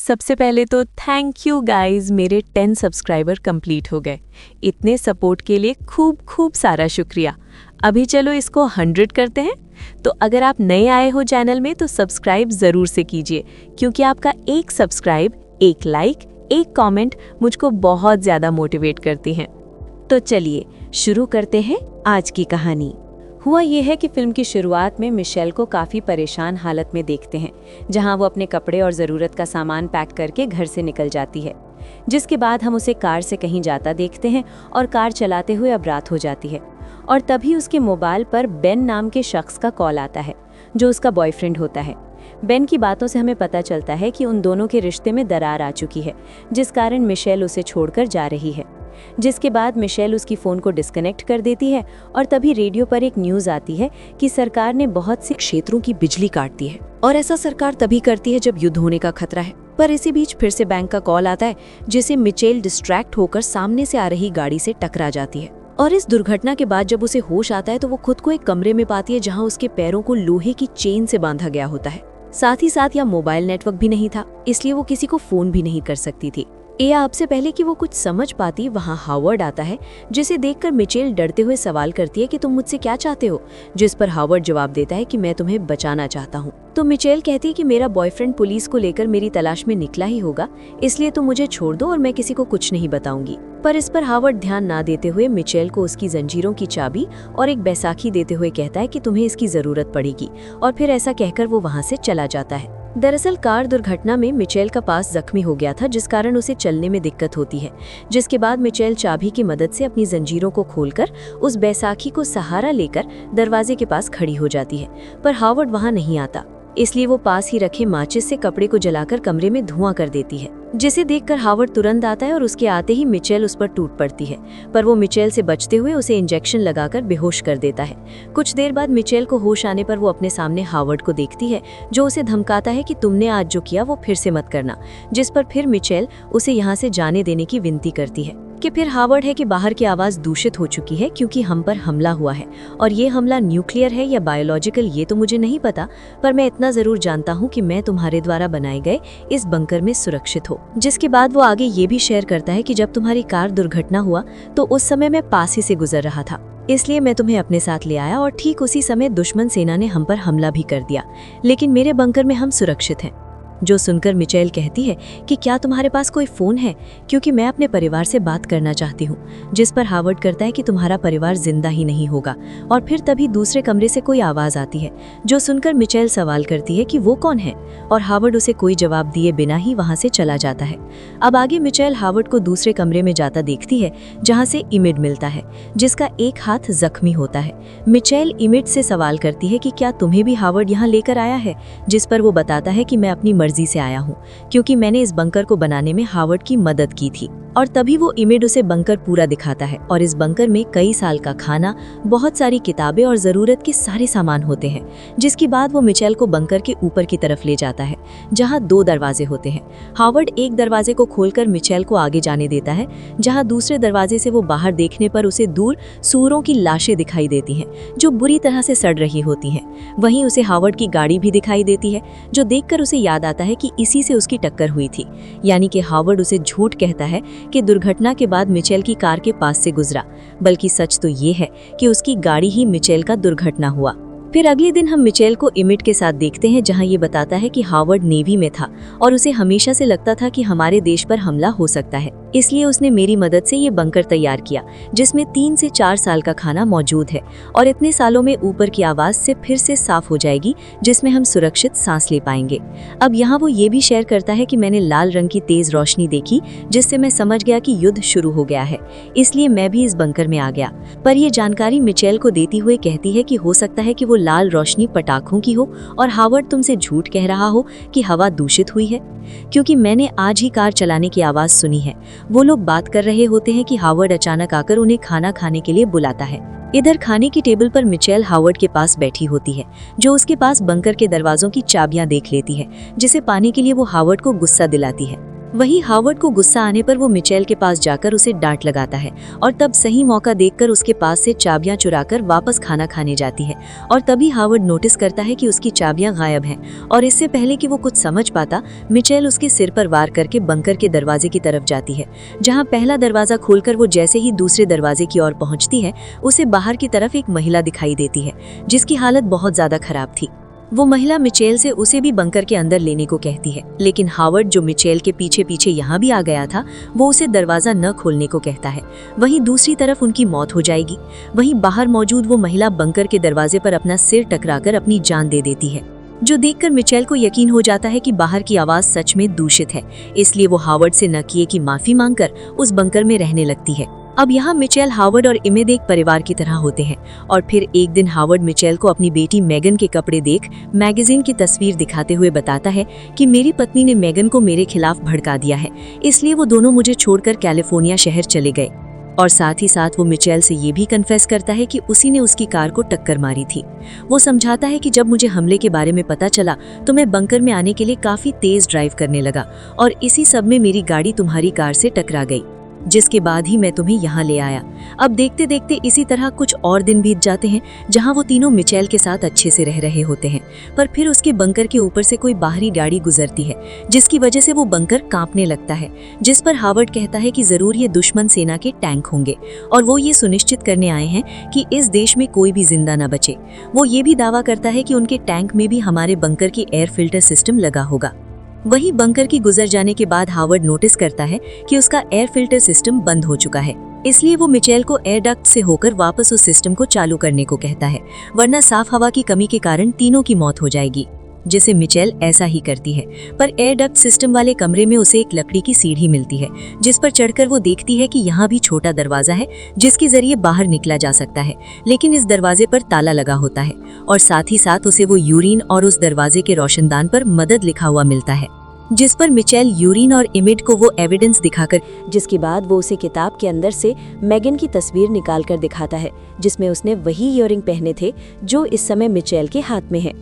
सबसे पहले तो थैंक यू गाइस, मेरे 10 सब्सक्राइबर कंप्लीट हो गए। इतने सपोर्ट के लिए खूब खूब सारा शुक्रिया। अभी चलो इसको 100 करते हैं। तो अगर आप नए आए हो चैनल में तो सब्सक्राइब ज़रूर से कीजिए, क्योंकि आपका एक सब्सक्राइब, एक लाइक, एक कमेंट मुझको बहुत ज़्यादा मोटिवेट करती हैं। तो चलिए शुरू करते हैं आज की कहानी। हुआ ये है कि फिल्म की शुरुआत में मिशेल को काफ़ी परेशान हालत में देखते हैं, जहां वो अपने कपड़े और ज़रूरत का सामान पैक करके घर से निकल जाती है। जिसके बाद हम उसे कार से कहीं जाता देखते हैं और कार चलाते हुए अब रात हो जाती है। और तभी उसके मोबाइल पर बेन नाम के शख्स का कॉल आता है, जो उसका बॉयफ्रेंड होता है। बेन की बातों से हमें पता चलता है कि उन दोनों के रिश्ते में दरार आ चुकी है, जिस कारण मिशेल उसे छोड़कर जा रही है। जिसके बाद मिशेल उसकी फ़ोन को डिस्कनेक्ट कर देती है और तभी रेडियो पर एक न्यूज़ आती है कि सरकार ने बहुत से क्षेत्रों की बिजली काट दी है। और ऐसा सरकार तभी करती है जब युद्ध होने का खतरा है। पर इसी बीच फिर से बैंक का कॉल आता है, जिसे मिशेल डिस्ट्रैक्ट होकर सामने से आ रही गाड़ी से टकरा जाती है। और इस दुर्घटना के बाद जब उसे होश आता है तो वो खुद को एक कमरे में पाती है, जहाँ उसके पैरों को लोहे की चेन से बांधा गया होता है। साथ ही साथ यहाँ मोबाइल नेटवर्क भी नहीं था, इसलिए वो किसी को फ़ोन भी नहीं कर सकती थी। या आपसे पहले कि वो कुछ समझ पाती, वहाँ हावर्ड आता है, जिसे देखकर मिशेल डरते हुए सवाल करती है कि तुम मुझसे क्या चाहते हो। जिस पर हावर्ड जवाब देता है कि मैं तुम्हें बचाना चाहता हूँ। तो मिशेल कहती है कि मेरा बॉयफ्रेंड पुलिस को लेकर मेरी तलाश में निकला ही होगा, इसलिए तुम मुझे छोड़ दो और मैं किसी को कुछ नहीं बताऊंगी। पर इस पर हावर्ड ध्यान ना देते हुए मिशेल को उसकी जंजीरों की चाबी और एक बैसाखी देते हुए कहता है कि तुम्हें इसकी जरूरत पड़ेगी, और फिर ऐसा कहकर वो वहाँ से चला जाता है। दरअसल कार दुर्घटना में मिशेल का पास जख्मी हो गया था, जिस कारण उसे चलने में दिक्कत होती है। जिसके बाद मिशेल चाबी की मदद से अपनी जंजीरों को खोलकर उस बैसाखी को सहारा लेकर दरवाजे के पास खड़ी हो जाती है। पर हावर्ड वहां नहीं आता, इसलिए वो पास ही रखे माचिस से कपड़े को जलाकर कमरे में धुआं कर देती है, जिसे देखकर हावर्ड तुरंत आता है और उसके आते ही मिशेल उस पर टूट पड़ती है। पर वो मिशेल से बचते हुए उसे इंजेक्शन लगाकर बेहोश कर देता है। कुछ देर बाद मिशेल को होश आने पर वो अपने सामने हावर्ड को देखती है, जो उसे धमकाता है कि तुमने आज जो किया वो फिर से मत करना। जिस पर फिर मिशेल उसे यहाँ से जाने देने की विनती करती है। कि फिर हावर्ड है कि बाहर की आवाज़ दूषित हो चुकी है, क्योंकि हम पर हमला हुआ है, और ये हमला न्यूक्लियर है या बायोलॉजिकल ये तो मुझे नहीं पता, पर मैं इतना ज़रूर जानता हूँ कि मैं तुम्हारे द्वारा बनाए गए इस बंकर में सुरक्षित हो। जिसके बाद वो आगे ये भी शेयर करता है कि जब तुम्हारी कार दुर्घटना हुआ तो उस समय मैं पास ही से गुजर रहा था, इसलिए मैं तुम्हें अपने साथ ले आया, और ठीक उसी समय दुश्मन सेना ने हम पर हमला भी कर दिया, लेकिन मेरे बंकर में हम सुरक्षित हैं। जो सुनकर मिशेल कहती है कि क्या तुम्हारे पास कोई फ़ोन है, क्योंकि मैं अपने परिवार से बात करना चाहती हूँ। जिस पर हावर्ड करता है कि तुम्हारा परिवार जिंदा ही नहीं होगा। और फिर तभी दूसरे कमरे से कोई आवाज़ आती है, जो सुनकर मिशेल सवाल करती है कि वो कौन है, और हावर्ड उसे कोई जवाब दिए बिना ही वहाँ से चला जाता है। अब आगे मिशेल हावर्ड को दूसरे कमरे में जाता देखती है, जहाँ से इमिड मिलता है, जिसका एक हाथ जख्मी होता है। मिशेल इमिड से सवाल करती है कि क्या तुम्हें भी हावर्ड यहाँ लेकर आया है, जिस पर वो बताता है कि मैं अपनी मर्जी से आया हूँ, क्योंकि मैंने इस बंकर को बनाने में हावर्ड की मदद की थी। और तभी वो इमिड उसे बंकर पूरा दिखाता है, और इस बंकर में कई साल का खाना, बहुत सारी किताबें और ज़रूरत के सारे सामान होते हैं। जिसके बाद वो मिशेल को बंकर के ऊपर की तरफ ले जाता है, जहाँ 2 दरवाजे होते हैं। हावर्ड एक दरवाजे को खोलकर मिशेल को आगे जाने देता है, जहाँ दूसरे दरवाजे से वो बाहर देखने पर उसे दूर सूअरों की लाशें दिखाई देती हैं, जो बुरी तरह से सड़ रही होती हैं। वहीं उसे हावर्ड की गाड़ी भी दिखाई देती है, जो देखकर उसे याद आता है कि इसी से उसकी टक्कर हुई थी। यानी कि हावर्ड उसे झूठ कहता है कि दुर्घटना के बाद मिशेल की कार के पास से गुजरा, बल्कि सच तो ये है कि उसकी गाड़ी ही मिशेल का दुर्घटना हुआ। फिर अगले दिन हम मिशेल को इमिड के साथ देखते हैं, जहां ये बताता है कि हावर्ड नेवी में था और उसे हमेशा से लगता था कि हमारे देश पर हमला हो सकता है, इसलिए उसने मेरी मदद से ये बंकर तैयार किया, जिसमें 3 से 4 साल का खाना मौजूद है, और इतने सालों में ऊपर की आवाज़ से फिर से साफ हो जाएगी, जिसमें हम सुरक्षित सांस ले पाएंगे। अब यहाँ वो ये भी शेयर करता है कि मैंने लाल रंग की तेज़ रोशनी देखी, जिससे मैं समझ गया कि युद्ध शुरू हो गया है, इसलिए मैं भी इस बंकर में आ गया। पर यह जानकारी मिशेल को देती हुए कहती है कि हो सकता है कि वो लाल रोशनी पटाखों की हो और हावर्ड तुमसे झूठ कह रहा हो कि हवा दूषित हुई है, क्योंकि मैंने आज ही कार चलाने की आवाज़ सुनी है। वो लोग बात कर रहे होते हैं कि हावर्ड अचानक आकर उन्हें खाना खाने के लिए बुलाता है। इधर खाने की टेबल पर मिशेल हावर्ड के पास बैठी होती है, जो उसके पास बंकर के दरवाजों की चाबियां देख लेती है, जिसे पाने के लिए वो हावर्ड को गुस्सा दिलाती है। वहीं हावर्ड को गुस्सा आने पर वो मिचेल के पास जाकर उसे डांट लगाता है और तब सही मौका देखकर उसके पास से चाबियां चुराकर वापस खाना खाने जाती है। और तभी हावर्ड नोटिस करता है कि उसकी चाबियां गायब हैं और इससे पहले कि वो कुछ समझ पाता, मिचेल उसके सिर पर वार करके बंकर के दरवाजे की तरफ जाती है। जहाँ पहला दरवाजा खोलकर वो जैसे ही दूसरे दरवाजे की ओर पहुँचती है, उसे बाहर की तरफ एक महिला दिखाई देती है जिसकी हालत बहुत ज्यादा खराब थी। वो महिला मिचेल से उसे भी बंकर के अंदर लेने को कहती है, लेकिन हावर्ड जो मिचेल के पीछे पीछे यहाँ भी आ गया था, वो उसे दरवाजा न खोलने को कहता है। वहीं दूसरी तरफ उनकी मौत हो जाएगी। वहीं बाहर मौजूद वो महिला बंकर के दरवाजे पर अपना सिर टकराकर अपनी जान दे देती है, जो देखकर मिचेल को यकीन हो जाता है कि बाहर की आवाज सच में दूषित है। इसलिए वो हावर्ड से न किए की माफी मांगकर उस बंकर में रहने लगती है। अब यहाँ मिचेल, हावर्ड और इमेद एक परिवार की तरह होते हैं। और फिर एक दिन हावर्ड मिचेल को अपनी बेटी मेगन के कपड़े देख मैगजीन की तस्वीर दिखाते हुए बताता है कि मेरी पत्नी ने मेगन को मेरे खिलाफ भड़का दिया है, इसलिए वो दोनों मुझे छोड़कर कैलिफोर्निया शहर चले गए। और साथ ही साथ वो मिचेल से ये भी कन्फेस करता है कि उसी ने उसकी कार को टक्कर मारी थी। वो समझाता है कि जब मुझे हमले के बारे में पता चला तो मैं बंकर में आने के लिए काफी तेज ड्राइव करने लगा और इसी सब में मेरी गाड़ी तुम्हारी कार से टकरा गई, जिसके बाद ही मैं तुम्हें यहाँ ले आया। अब देखते देखते इसी तरह कुछ और दिन बीत जाते हैं, जहाँ वो तीनों मिचेल के साथ अच्छे से रह रहे होते हैं। पर फिर उसके बंकर के ऊपर से कोई बाहरी गाड़ी गुजरती है, जिसकी वजह से वो बंकर कांपने लगता है, जिस पर हावर्ड कहता है कि जरूर ये दुश्मन सेना के टैंक होंगे और वो ये सुनिश्चित करने आए हैं कि इस देश में कोई भी जिंदा न बचे। वो ये भी दावा करता है कि उनके टैंक में भी हमारे बंकर की एयर फिल्टर सिस्टम लगा होगा। वहीं बंकर की गुजर जाने के बाद हावर्ड नोटिस करता है कि उसका एयर फिल्टर सिस्टम बंद हो चुका है। इसलिए वो मिचेल को एयर डक्ट से होकर वापस उस सिस्टम को चालू करने को कहता है, वरना साफ हवा की कमी के कारण तीनों की मौत हो जाएगी, जिसे मिचेल ऐसा ही करती है। पर एयर डक्ट सिस्टम वाले कमरे में उसे एक लकड़ी की सीढ़ी मिलती है, जिस पर चढ़कर वो देखती है कि यहाँ भी छोटा दरवाजा है जिसके जरिए बाहर निकला जा सकता है, लेकिन इस दरवाजे पर ताला लगा होता है। और साथ ही साथ उसे वो यूरिन और उस दरवाजे के रोशनदान पर मदद लिखा हुआ मिलता है, जिस पर मिचेल यूरिन और इमेड को वो एविडेंस दिखाकर, जिसके बाद वो उसे किताब के अंदर से मेगन की तस्वीर निकाल कर दिखाता है, जिसमें उसने वही इयररिंग पहने थे जो इस समय मिचेल के हाथ में है।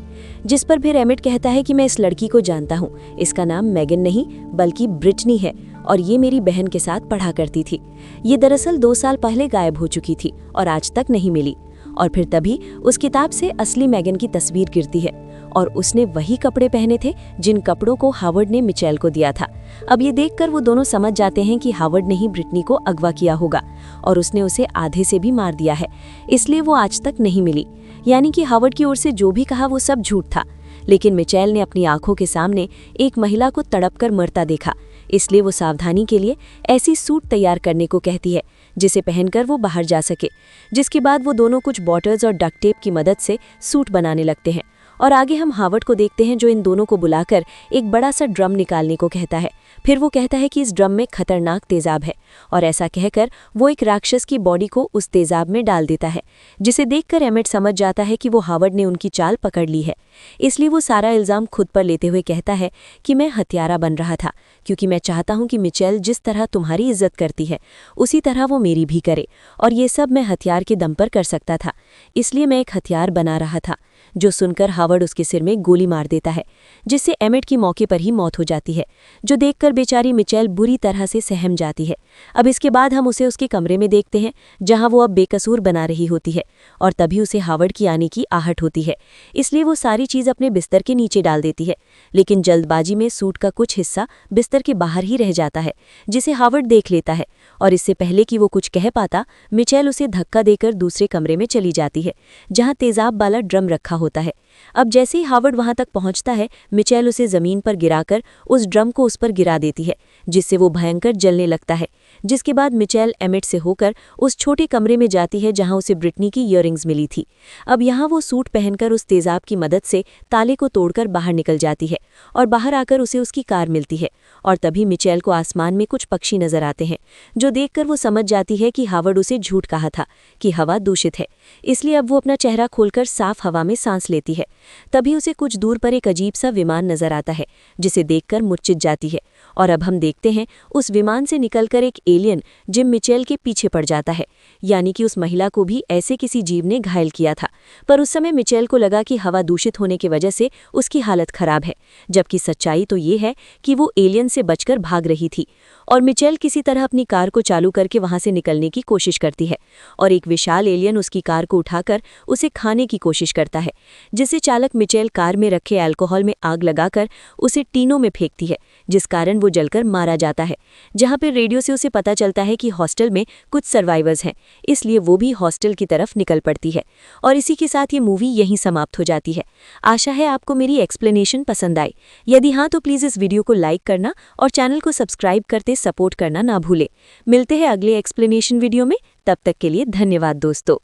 जिस पर फिर एमिट कहता है कि मैं इस लड़की को जानता हूँ, इसका नाम मेगन नहीं बल्कि ब्रिटनी है और ये मेरी बहन के साथ पढ़ा करती थी। ये दरअसल 2 साल पहले गायब हो चुकी थी और आज तक नहीं मिली। और फिर तभी उस किताब से असली मेगन की तस्वीर गिरती है और उसने वही कपड़े पहने थे जिन कपड़ों को हावर्ड ने मिचेल को दिया था। अब ये देखकर वो दोनों समझ जाते हैं कि हावर्ड ने ही ब्रिटनी को अगवा किया होगा और उसने उसे आधे से भी मार दिया है, इसलिए वो आज तक नहीं मिली। यानी कि हावर्ड की ओर से जो भी कहा वो सब झूठ था। लेकिन मिचेल ने अपनी आंखों के सामने एक महिला को तड़पकर मरता देखा, इसलिए वो सावधानी के लिए ऐसी सूट तैयार करने को कहती है जिसे पहनकर वो बाहर जा सके। जिसके बाद वो दोनों कुछ बॉटल्स और डक्ट टेप की मदद से सूट बनाने लगते हैं। और आगे हम हावर्ड को देखते हैं जो इन दोनों को बुलाकर एक बड़ा सा ड्रम निकालने को कहता है। फिर वो कहता है कि इस ड्रम में खतरनाक तेजाब है और ऐसा कहकर वो एक राक्षस की बॉडी को उस तेजाब में डाल देता है, जिसे देखकर एमिट समझ जाता है कि वो हावर्ड ने उनकी चाल पकड़ ली है। इसलिए वो सारा इल्ज़ाम खुद पर लेते हुए कहता है कि मैं हत्यारा बन रहा था, क्योंकि मैं चाहता हूँ कि मिचेल जिस तरह तुम्हारी इज्जत करती है उसी तरह वो मेरी भी करे, और ये सब मैं हथियार के दम पर कर सकता था, इसलिए मैं एक हथियार बना रहा था। जो सुनकर हावर्ड उसके सिर में गोली मार देता है, जिससे एमिट की मौके पर ही मौत हो जाती है, जो देखकर बेचारी मिचेल बुरी तरह से सहम जाती है। अब इसके बाद हम उसे उसके कमरे में देखते हैं जहां वो अब बेकसूर बना रही होती है और तभी उसे हावर्ड की आने की आहट होती है, इसलिए वो सारी चीज़ अपने बिस्तर के नीचे डाल देती है। लेकिन जल्दबाजी में सूट का कुछ हिस्सा बिस्तर के बाहर ही रह जाता है, जिसे हावर्ड देख लेता है और इससे पहले कि वो कुछ कह पाता, मिचेल उसे धक्का देकर दूसरे कमरे में चली जाती है जहाँ तेजाब वाला ड्रम रखा होता है। अब जैसे ही हावर्ड वहां तक पहुंचता है, मिचेल उसे जमीन पर गिराकर उस ड्रम को उस पर गिरा देती है, जिससे वो भयंकर जलने लगता है। जिसके बाद मिचेल एमिट से होकर उस छोटे कमरे में जाती है जहां उसे ब्रिटनी की इयररिंग्स मिली थी। अब यहाँ वो सूट पहनकर उस तेजाब की मदद से ताले को तोड़कर बाहर निकल जाती है और बाहर आकर उसे उसकी कार मिलती है। और तभी मिचेल को आसमान में कुछ पक्षी नजर आते हैं, जो देखकर वो समझ जाती है कि हावर्ड उसे झूठ कहा था कि हवा दूषित है, इसलिए अब वो अपना चेहरा खोलकर साफ हवा में सांस लेती है तभी उसे कुछ दूर पर एक अजीब सा विमान नजर आता है, जिसे देखकर मूर्छित जाती है। और अब हम देखते हैं उस विमान से निकलकर एक एलियन जिम मिचेल के पीछे पड़ जाता है, यानी कि उस महिला को भी ऐसे किसी जीव ने घायल किया था। पर उस समय मिचेल को लगा कि हवा दूषित होने की वजह से उसकी हालत खराब है, जबकि सच्चाई तो ये है कि वो एलियन से बचकर भाग रही थी। और मिचेल किसी तरह अपनी कार को चालू करके वहां से निकलने की कोशिश करती है, और एक विशाल एलियन उसकी कार को उठाकर उसे खाने की कोशिश करता है, जिससे चालक मिचेल कार में रखे अल्कोहल में आग लगाकर उसे टीनों में फेंकती है, जिस कारण वो जलकर मारा जाता है। जहां पर रेडियो से उसे पता चलता है कि हॉस्टल में कुछ सर्वाइवर्स हैं, इसलिए वो भी हॉस्टल की तरफ निकल पड़ती है। और इसी के साथ ये मूवी यहीं समाप्त हो जाती है। आशा है आपको मेरी एक्सप्लेनेशन पसंद आई। यदि हाँ तो प्लीज़ इस वीडियो को लाइक करना और चैनल को सब्सक्राइब करते सपोर्ट करना ना भूले। मिलते हैं अगले एक्सप्लेनेशन वीडियो में, तब तक के लिए धन्यवाद दोस्तों।